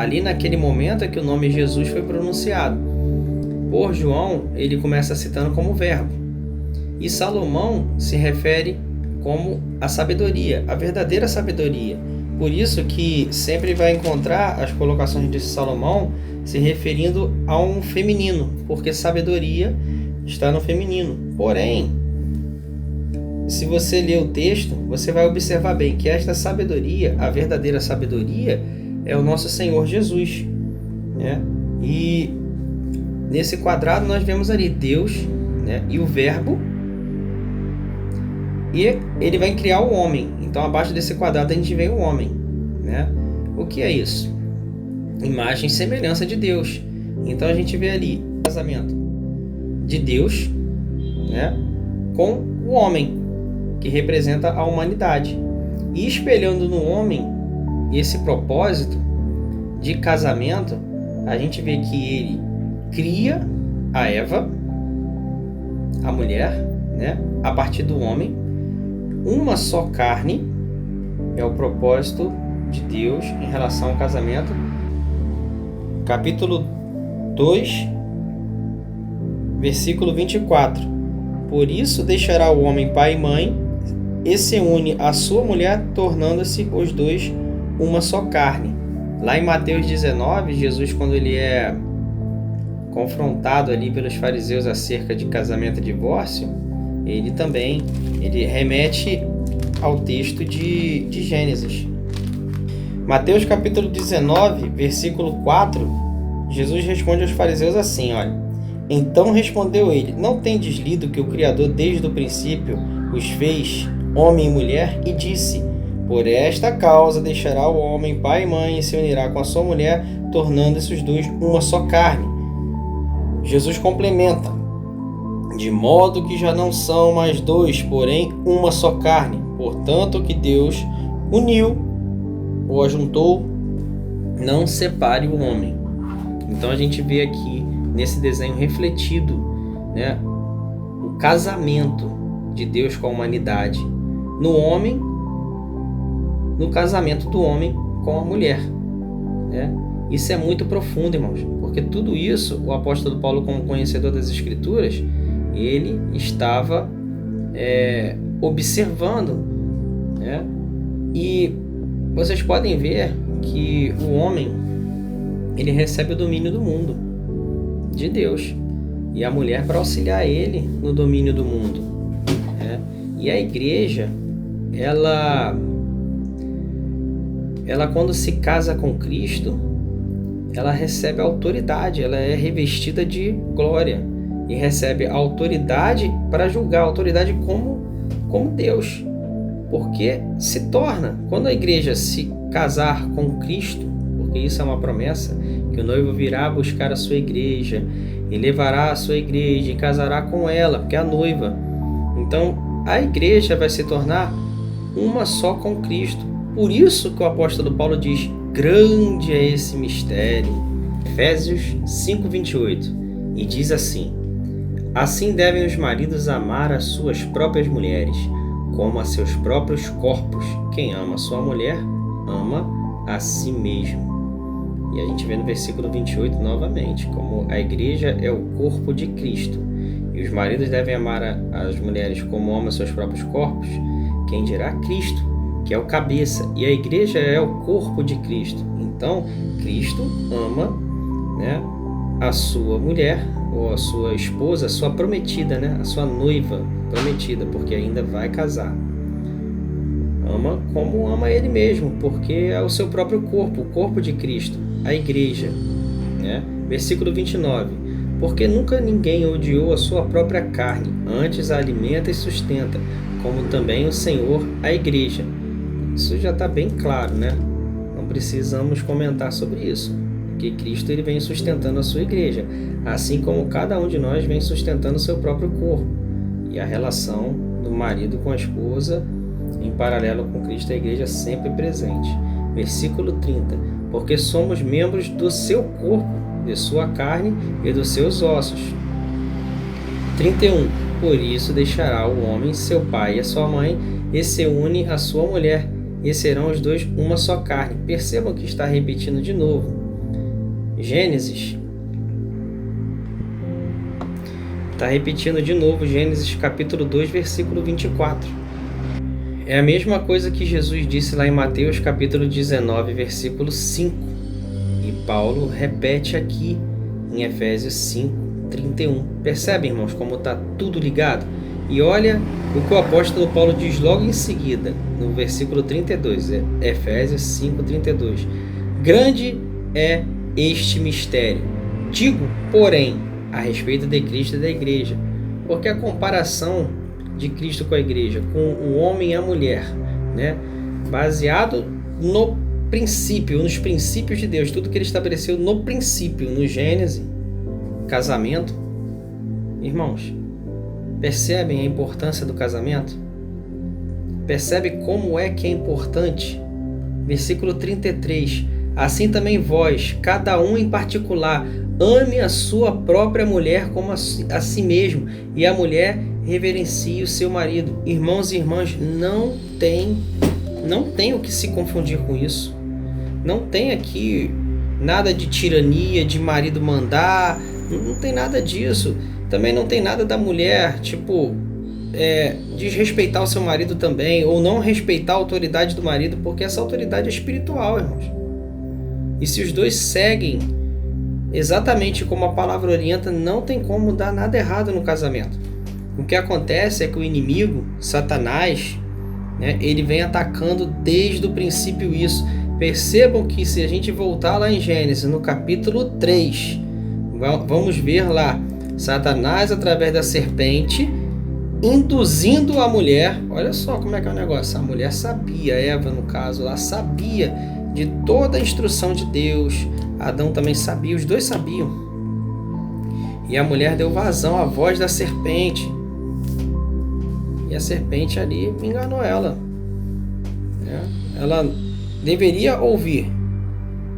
ali naquele momento é que o nome Jesus foi pronunciado. Por João, ele começa citando como verbo. E Salomão se refere como a sabedoria, a verdadeira sabedoria. Por isso que sempre vai encontrar as colocações de Salomão se referindo a um feminino, porque sabedoria está no feminino. Porém, se você ler o texto, você vai observar bem que esta sabedoria, a verdadeira sabedoria, é o nosso Senhor Jesus, né? E nesse quadrado nós vemos ali Deus, né? E o verbo, e ele vai criar o homem. Então abaixo desse quadrado a gente vê o homem, né? O que é isso? Imagem e semelhança de Deus. Então a gente vê ali o casamento de Deus, né? Com o homem, que representa a humanidade. E espelhando no homem esse propósito de casamento, a gente vê que ele cria a Eva, a mulher, né? A partir do homem. Uma só carne é o propósito de Deus em relação ao casamento. Capítulo 2, versículo 24. Por isso deixará o homem pai e mãe e se une à sua mulher, tornando-se os dois uma só carne. Lá em Mateus 19, Jesus, quando ele é confrontado ali pelos fariseus acerca de casamento e divórcio, ele remete ao texto de Gênesis. Mateus capítulo 19, versículo 4, Jesus responde aos fariseus assim, olha: então respondeu ele: não tendes lido que o Criador desde o princípio os fez homem e mulher, e disse: por esta causa deixará o homem pai e mãe e se unirá com a sua mulher, tornando-se os dois uma só carne. Jesus complementa: de modo que já não são mais dois, porém uma só carne. Portanto, o que Deus uniu ou ajuntou, não separe o homem. Então a gente vê aqui nesse desenho refletido, né, o casamento de Deus com a humanidade no homem, no casamento do homem com a mulher, né? Isso é muito profundo, irmãos, porque tudo isso o apóstolo Paulo, como conhecedor das Escrituras, ele estava observando, né? E vocês podem ver que o homem, ele recebe o domínio do mundo de Deus, e a mulher para auxiliar ele no domínio do mundo, né? E a igreja, ela quando se casa com Cristo, ela recebe autoridade, ela é revestida de glória e recebe autoridade para julgar, autoridade como Deus, porque se torna, quando a igreja se casar com Cristo, porque isso é uma promessa, que o noivo virá buscar a sua igreja e levará a sua igreja e casará com ela, porque é a noiva. Então a igreja vai se tornar uma só com Cristo. Por isso que o apóstolo Paulo diz: grande é esse mistério. Efésios 5:28, e diz assim: assim devem os maridos amar as suas próprias mulheres, como a seus próprios corpos. Quem ama a sua mulher, ama a si mesmo. E a gente vê no versículo 28 novamente, como a igreja é o corpo de Cristo, e os maridos devem amar as mulheres como amam seus próprios corpos. Quem dirá? Cristo, que é o cabeça, e a igreja é o corpo de Cristo. Então, Cristo ama, né, a sua mulher, ou a sua esposa, a sua prometida, né, a sua noiva prometida, porque ainda vai casar. Ama como ama ele mesmo, porque é o seu próprio corpo, o corpo de Cristo, a igreja, né? Versículo 29. Porque nunca ninguém odiou a sua própria carne, antes a alimenta e sustenta, como também o Senhor a igreja. Isso já está bem claro, né? Não precisamos comentar sobre isso, porque Cristo ele vem sustentando a sua igreja, assim como cada um de nós vem sustentando o seu próprio corpo. E a relação do marido com a esposa, em paralelo com Cristo, a igreja sempre presente. Versículo 30. Porque somos membros do seu corpo, de sua carne e dos seus ossos. 31. Por isso deixará o homem seu pai e a sua mãe, e se une à sua mulher, e serão os dois uma só carne. Percebam que está repetindo de novo. Gênesis. Está repetindo de novo Gênesis capítulo 2, versículo 24. É a mesma coisa que Jesus disse lá em Mateus capítulo 19, versículo 5. E Paulo repete aqui em Efésios 5, 31. Percebe, irmãos, como está tudo ligado? E olha o que o apóstolo Paulo diz logo em seguida, no versículo 32, Efésios 5, 32. Grande é este mistério. Digo, porém, a respeito de Cristo e da igreja, porque a comparação de Cristo com a igreja, com o homem e a mulher, né, baseado no princípio, nos princípios de Deus, tudo que ele estabeleceu no princípio, no Gênesis, casamento. Irmãos, percebem a importância do casamento? Percebe como é que é importante? Versículo 33. Assim também vós, cada um em particular, ame a sua própria mulher como a si mesmo, e a mulher reverencie o seu marido. Irmãos e irmãs, não tem o que se confundir com isso. Não tem aqui nada de tirania, de marido mandar, não tem nada disso. Também não tem nada da mulher, desrespeitar o seu marido também, ou não respeitar a autoridade do marido, porque essa autoridade é espiritual, irmãos. E se os dois seguem exatamente como a palavra orienta, não tem como dar nada errado no casamento. O que acontece é que o inimigo, Satanás, né, ele vem atacando desde o princípio isso. Percebam que se a gente voltar lá em Gênesis, no capítulo 3, vamos ver lá, Satanás através da serpente, induzindo a mulher. Olha só como é que é o negócio. A mulher sabia, Eva no caso lá, sabia de toda a instrução de Deus. Adão também sabia, os dois sabiam. E a mulher deu vazão à voz da serpente. E a serpente ali enganou ela. Ela deveria ouvir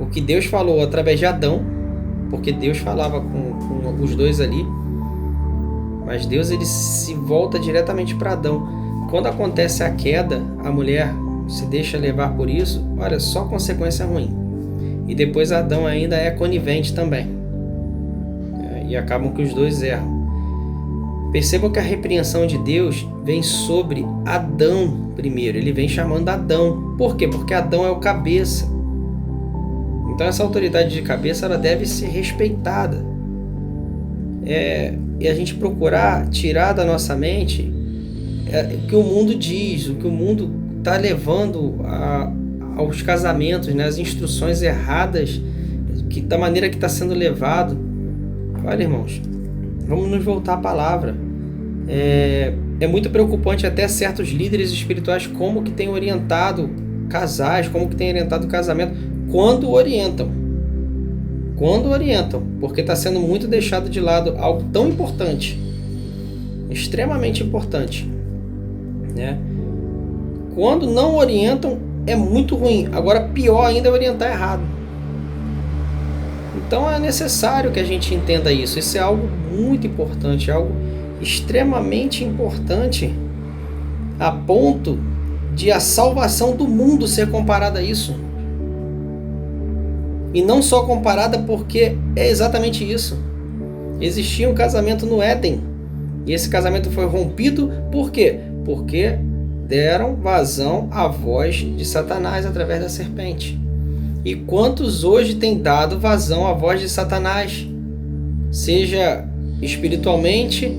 o que Deus falou através de Adão, porque Deus falava com os dois ali. Mas Deus ele se volta diretamente para Adão. Quando acontece a queda, a mulher se deixa levar por isso, olha, só consequência ruim. E depois Adão ainda é conivente também. E acabam que os dois erram. Percebam que a repreensão de Deus vem sobre Adão primeiro. Ele vem chamando Adão. Por quê? Porque Adão é o cabeça. Então essa autoridade de cabeça ela deve ser respeitada. E a gente procurar tirar da nossa mente o que o mundo diz, o que o mundo está levando aos casamentos, né? As instruções erradas, da maneira que está sendo levado. Olha, irmãos, vamos nos voltar à palavra. É muito preocupante até certos líderes espirituais como que têm orientado casais, como que têm orientado o casamento, quando orientam, porque está sendo muito deixado de lado algo tão importante, extremamente importante, né? Quando não orientam é muito ruim. Agora pior ainda é orientar errado. Então é necessário que a gente entenda isso. Isso é algo muito importante, algo extremamente importante, a ponto de a salvação do mundo ser comparada a isso. E não só comparada, porque é exatamente isso. Existia um casamento no Éden, e esse casamento foi rompido, por quê? Porque deram vazão à voz de Satanás através da serpente. E quantos hoje têm dado vazão à voz de Satanás? Seja espiritualmente,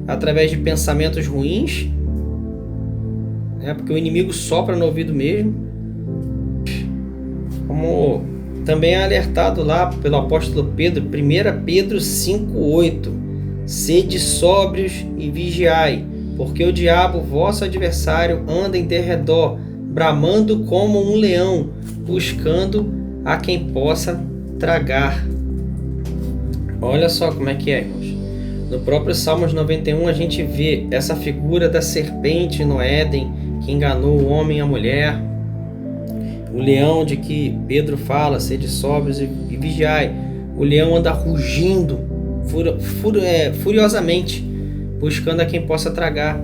através de pensamentos ruins, porque o inimigo sopra no ouvido mesmo, como também é alertado lá pelo apóstolo Pedro, 1 Pedro 5,8: sede sóbrios e vigiai, porque o diabo, vosso adversário, anda em derredor, bramando como um leão, buscando a quem possa tragar. Olha só como é que é, irmãos. No próprio Salmos 91 a gente vê essa figura da serpente no Éden, que enganou o homem e a mulher. O leão de que Pedro fala, sede sóbrios e vigiai. O leão anda rugindo furiosamente, buscando a quem possa tragar.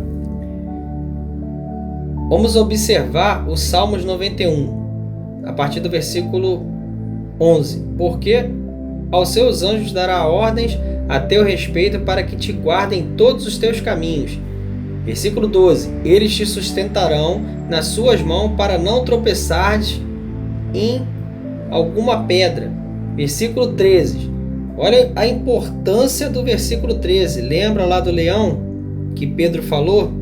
Vamos observar o Salmos 91, a partir do versículo 11. Porque aos seus anjos dará ordens a teu respeito para que te guardem todos os teus caminhos. Versículo 12. Eles te sustentarão nas suas mãos para não tropeçares em alguma pedra. Versículo 13. Olha a importância do versículo 13. Lembra lá do leão que Pedro falou?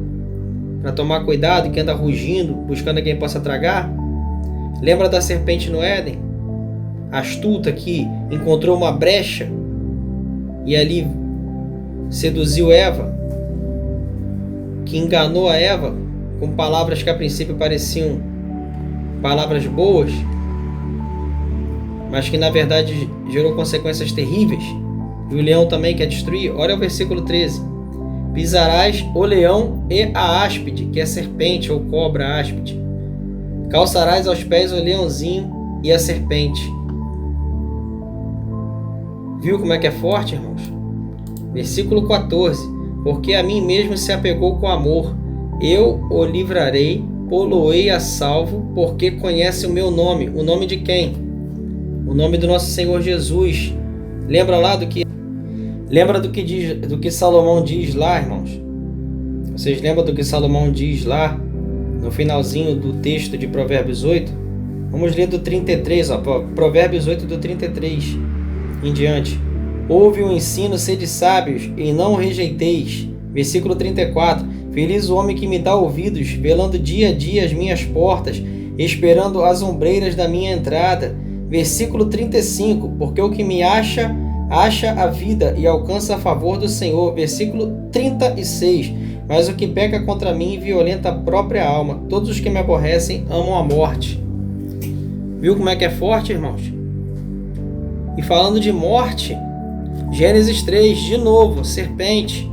Para tomar cuidado, que anda rugindo, buscando quem possa tragar. Lembra da serpente no Éden? Astuta, que encontrou uma brecha e ali seduziu Eva, que enganou a Eva com palavras que a princípio pareciam palavras boas, mas que na verdade gerou consequências terríveis. E o leão também quer destruir. Olha o versículo 13. Pisarás o leão e a áspide, que é serpente ou cobra áspide. Calçarás aos pés o leãozinho e a serpente. Viu como é que é forte, irmãos? Versículo 14. Porque a mim mesmo se apegou com amor. Eu o livrarei, pô-lo-ei a salvo, porque conhece o meu nome. O nome de quem? O nome do nosso Senhor Jesus. Lembra lá do que Salomão diz lá, irmãos? Vocês lembram do que Salomão diz lá no finalzinho do texto de Provérbios 8? Vamos ler do 33, ó, Provérbios 8 do 33 em diante. Ouve o ensino, sede sábios, e não o rejeiteis. Versículo 34. Feliz o homem que me dá ouvidos, velando dia a dia as minhas portas, esperando as ombreiras da minha entrada. Versículo 35. Porque o que me acha a vida e alcança a favor do Senhor. Versículo 36. Mas o que peca contra mim violenta a própria alma. Todos os que me aborrecem amam a morte. Viu como é que é forte, irmãos? E falando de morte, Gênesis 3, de novo, serpente.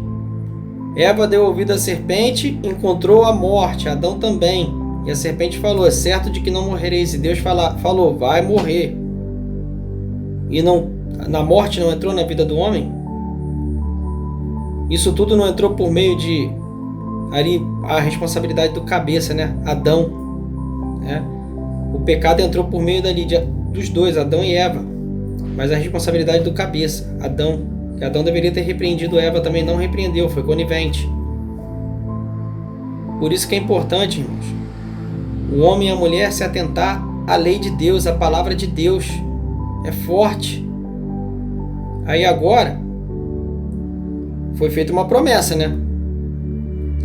Eva deu ouvido à serpente, encontrou a morte, Adão também. E a serpente falou, é certo de que não morrereis. E Deus falou, vai morrer. E na morte não entrou na vida do homem? Isso tudo não entrou por meio de ali a responsabilidade do cabeça, né? Adão. Né? O pecado entrou por meio dos dois, Adão e Eva. Mas a responsabilidade do cabeça, Adão. Que Adão deveria ter repreendido Eva, também não repreendeu, foi conivente. Por isso que é importante, irmãos, o homem e a mulher se atentar à lei de Deus, à palavra de Deus. É forte. Aí agora, foi feita uma promessa, né?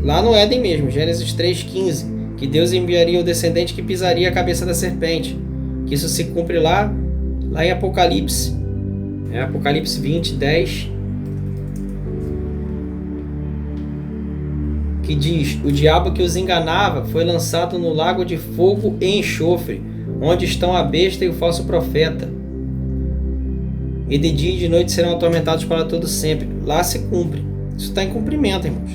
Lá no Éden mesmo, Gênesis 3,15, que Deus enviaria o descendente que pisaria a cabeça da serpente. Que isso se cumpre lá em Apocalipse. Apocalipse 20, 10. Que diz, o diabo que os enganava foi lançado no lago de fogo e enxofre, onde estão a besta e o falso profeta. E de dia e de noite serão atormentados para todo sempre. Lá se cumpre. Isso está em cumprimento, irmãos.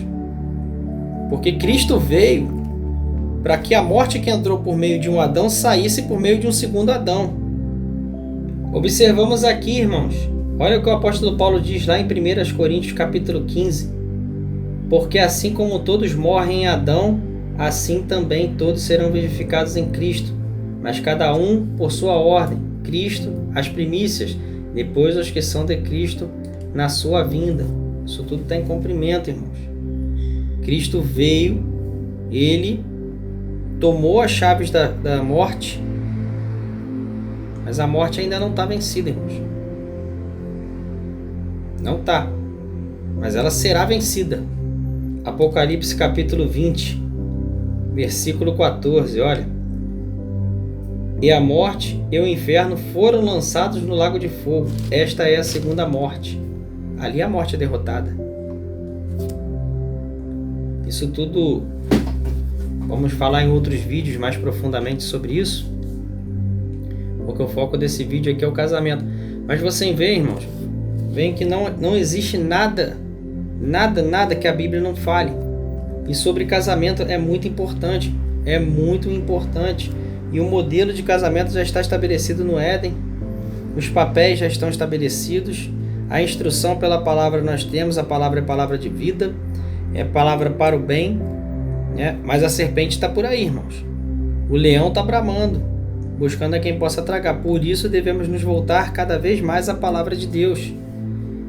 Porque Cristo veio para que a morte que entrou por meio de um Adão saísse por meio de um segundo Adão. Observamos aqui, irmãos. Olha o que o apóstolo Paulo diz lá em 1 Coríntios capítulo 15. Porque assim como todos morrem em Adão, assim também todos serão vivificados em Cristo. Mas cada um por sua ordem. Cristo, as primícias, depois os que são de Cristo na sua vinda. Isso tudo está em cumprimento, irmãos. Cristo veio, ele tomou as chaves da morte, mas a morte ainda não está vencida, irmãos. Não está, mas ela será vencida. Apocalipse capítulo 20, versículo 14, olha. E a morte e o inferno foram lançados no lago de fogo. Esta é a segunda morte. Ali a morte é derrotada. Isso tudo, vamos falar em outros vídeos mais profundamente sobre isso, porque o foco desse vídeo aqui é o casamento. Mas você vê, irmãos, vê que não existe nada que a Bíblia não fale. E sobre casamento é muito importante. É muito importante. E o modelo de casamento já está estabelecido no Éden. Os papéis já estão estabelecidos. A instrução pela palavra nós temos. A palavra é palavra de vida. É palavra para o bem. Né? Mas a serpente está por aí, irmãos. O leão está bramando, buscando a quem possa tragar. Por isso devemos nos voltar cada vez mais à palavra de Deus,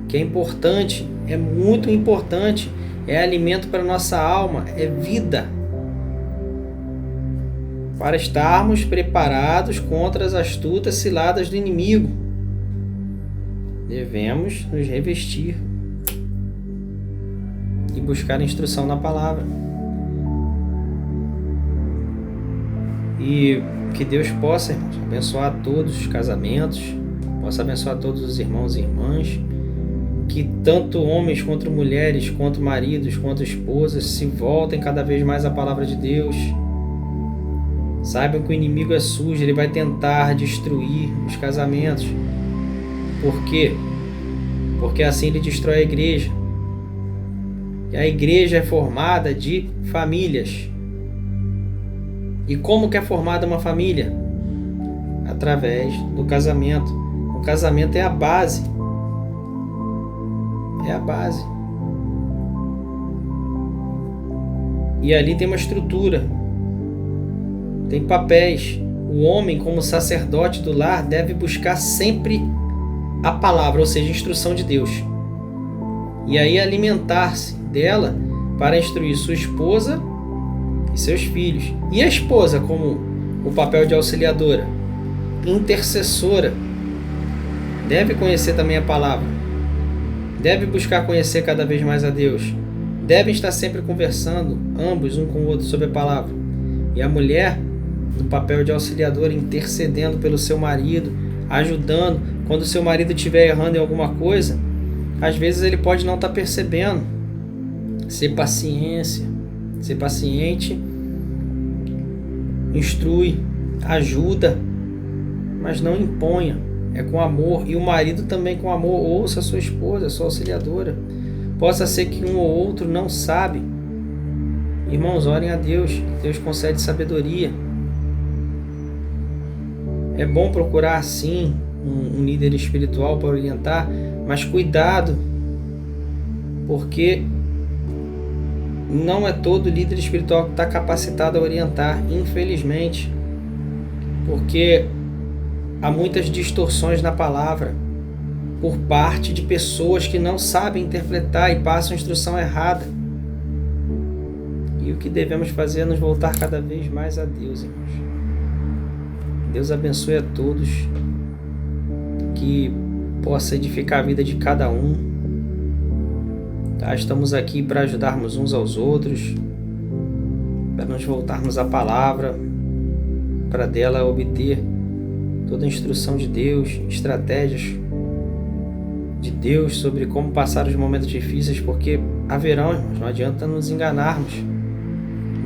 que é importante, é muito importante, é alimento para a nossa alma, é vida, para estarmos preparados contra as astutas ciladas do inimigo. Devemos nos revestir e buscar instrução na palavra. E que Deus possa, irmãos, abençoar todos os casamentos, possa abençoar todos os irmãos e irmãs, que tanto homens quanto mulheres, quanto maridos, quanto esposas, se voltem cada vez mais à palavra de Deus. Saibam que o inimigo é sujo, ele vai tentar destruir os casamentos. Por quê? Porque assim ele destrói a igreja. E a igreja é formada de famílias. E como que é formada uma família? Através do casamento. O casamento é a base. É a base. E ali tem uma estrutura. Tem papéis. O homem, como sacerdote do lar, deve buscar sempre a palavra, ou seja, a instrução de Deus. E aí alimentar-se dela para instruir sua esposa e seus filhos. E a esposa, como o papel de auxiliadora, intercessora, deve conhecer também a palavra. Deve buscar conhecer cada vez mais a Deus. Devem estar sempre conversando, ambos, um com o outro, sobre a palavra. E a mulher, no papel de auxiliadora, intercedendo pelo seu marido, ajudando. Quando o seu marido estiver errando em alguma coisa, às vezes ele pode não estar percebendo. Ser paciente, instrui, ajuda, mas não imponha. É com amor. E o marido também com amor. Ouça a sua esposa, a sua auxiliadora. Possa ser que um ou outro não sabe. Irmãos, orem a Deus. Deus concede sabedoria. É bom procurar, sim, um líder espiritual para orientar, mas cuidado, porque não é todo líder espiritual que está capacitado a orientar, infelizmente, porque há muitas distorções na palavra por parte de pessoas que não sabem interpretar e passam a instrução errada. E o que devemos fazer é nos voltar cada vez mais a Deus, irmãos. Deus abençoe a todos, que possa edificar a vida de cada um. Tá? Estamos aqui para ajudarmos uns aos outros, para nos voltarmos à palavra, para dela obter toda a instrução de Deus, estratégias de Deus sobre como passar os momentos difíceis, porque haverão, irmãos, não adianta nos enganarmos.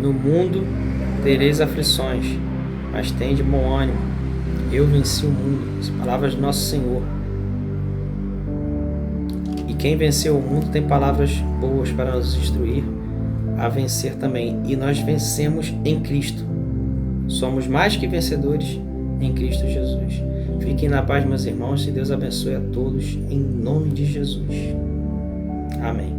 No mundo tereis aflições, mas tende bom ânimo. Eu venci o mundo. As palavras do nosso Senhor. E quem venceu o mundo tem palavras boas para nos instruir a vencer também. E nós vencemos em Cristo. Somos mais que vencedores em Cristo Jesus. Fiquem na paz, meus irmãos. E Deus abençoe a todos em nome de Jesus. Amém.